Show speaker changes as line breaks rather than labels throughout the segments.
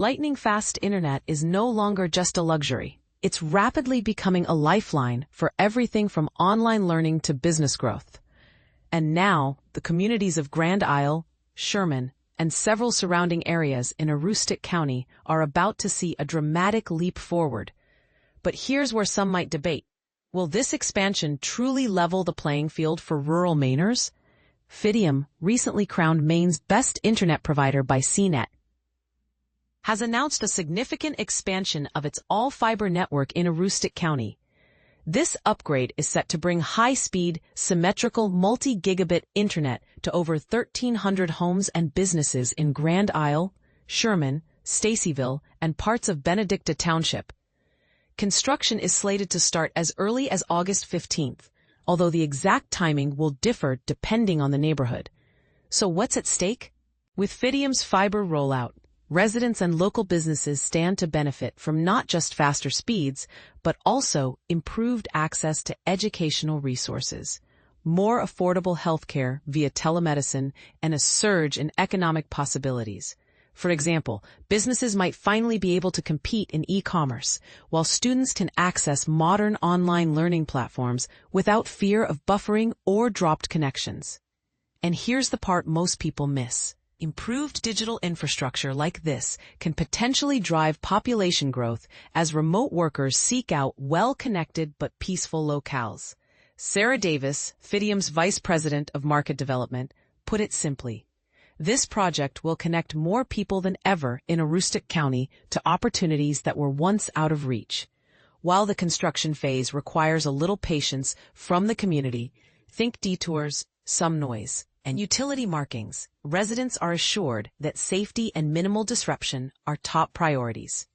Lightning-fast internet is no longer just a luxury. It's rapidly becoming a lifeline for everything from online learning to business growth. And now, the communities of Grand Isle, Sherman, and several surrounding areas in Aroostook County are about to see a dramatic leap forward. But here's where some might debate. Will this expansion truly level the playing field for rural Mainers? Fidium, recently crowned Maine's best internet provider by CNET, has announced a significant expansion of its all-fiber network in Aroostook County. This upgrade is set to bring high-speed, symmetrical multi-gigabit internet to over 1,300 homes and businesses in Grand Isle, Sherman, Stacyville, and parts of Benedicta Township. Construction is slated to start as early as August 15th, although the exact timing will differ depending on the neighborhood. So what's at stake? With Fidium's fiber rollout, residents and local businesses stand to benefit from not just faster speeds, but also improved access to educational resources, more affordable healthcare via telemedicine, and a surge in economic possibilities. For example, businesses might finally be able to compete in e-commerce, while students can access modern online learning platforms without fear of buffering or dropped connections. And here's the part most people miss. Improved digital infrastructure like this can potentially drive population growth as remote workers seek out well-connected but peaceful locales. Sarah Davis, Fidium's Vice President of Market Development, put it simply. This project will connect more people than ever in Aroostook County to opportunities that were once out of reach. While the construction phase requires a little patience from the community, think detours, some noise, and utility markings, residents are assured that safety and minimal disruption are top priorities.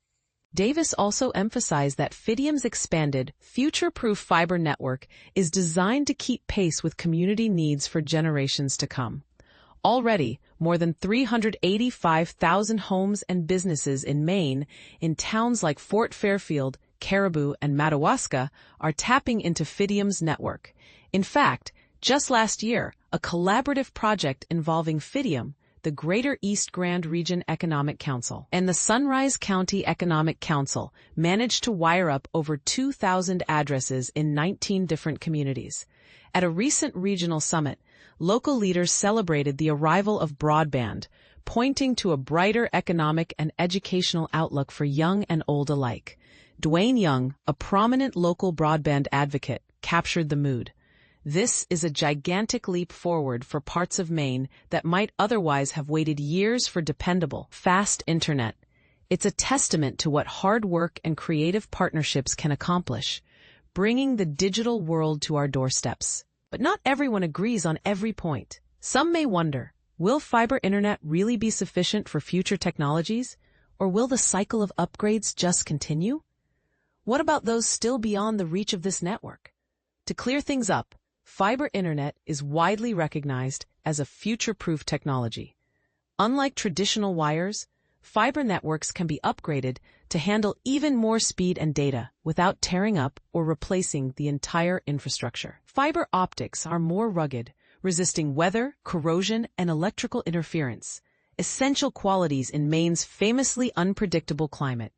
Davis also emphasized that Fidium's expanded, future-proof fiber network is designed to keep pace with community needs for generations to come. Already, more than 385,000 homes and businesses in Maine, in towns like Fort Fairfield, Caribou, and Madawaska, are tapping into Fidium's network. In fact, just last year, a collaborative project involving Fidium, the Greater East Grand Region Economic Council, and the Sunrise County Economic Council managed to wire up over 2,000 addresses in 19 different communities. At a recent regional summit, local leaders celebrated the arrival of broadband, pointing to a brighter economic and educational outlook for young and old alike. Dwayne Young, a prominent local broadband advocate, captured the mood. This is a gigantic leap forward for parts of Maine that might otherwise have waited years for dependable, fast internet. It's a testament to what hard work and creative partnerships can accomplish, bringing the digital world to our doorsteps. But not everyone agrees on every point. Some may wonder, will fiber internet really be sufficient for future technologies, or will the cycle of upgrades just continue? What about those still beyond the reach of this network? To clear things up, fiber internet is widely recognized as a future-proof technology. Unlike traditional wires, fiber networks can be upgraded to handle even more speed and data without tearing up or replacing the entire infrastructure. Fiber optics are more rugged, resisting weather, corrosion, and electrical interference, essential qualities in Maine's famously unpredictable climate.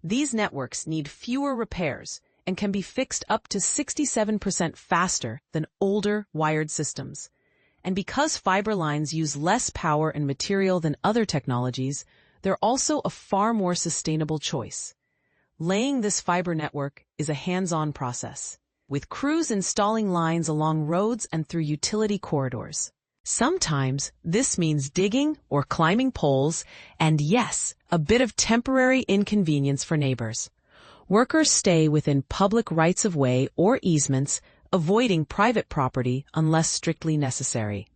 These networks need fewer repairs and can be fixed up to 67% faster than older wired systems. And because fiber lines use less power and material than other technologies, they're also a far more sustainable choice. Laying this fiber network is a hands-on process, with crews installing lines along roads and through utility corridors. Sometimes this means digging or climbing poles, and yes, a bit of temporary inconvenience for neighbors. Workers stay within public rights-of-way or easements, avoiding private property unless strictly necessary.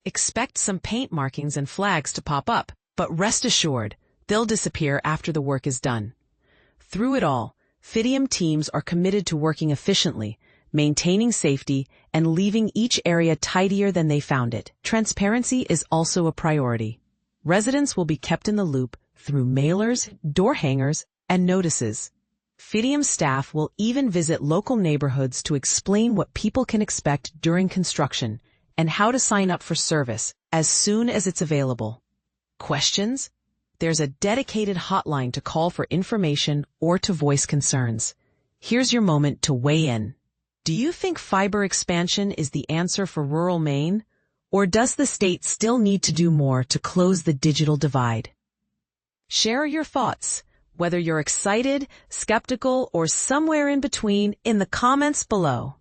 Expect some paint markings and flags to pop up, but rest assured, they'll disappear after the work is done. Through it all, Fidium teams are committed to working efficiently, maintaining safety, and leaving each area tidier than they found it. Transparency is also a priority. Residents will be kept in the loop through mailers, door hangers, and notices. Fidium staff will even visit local neighborhoods to explain what people can expect during construction and how to sign up for service as soon as it's available. Questions? there's a dedicated hotline to call for information or to voice concerns. Here's your moment to weigh in. Do you think fiber expansion is the answer for rural Maine? Or does the state still need to do more to close the digital divide? Share your thoughts, whether you're excited, skeptical, or somewhere in between, in the comments below.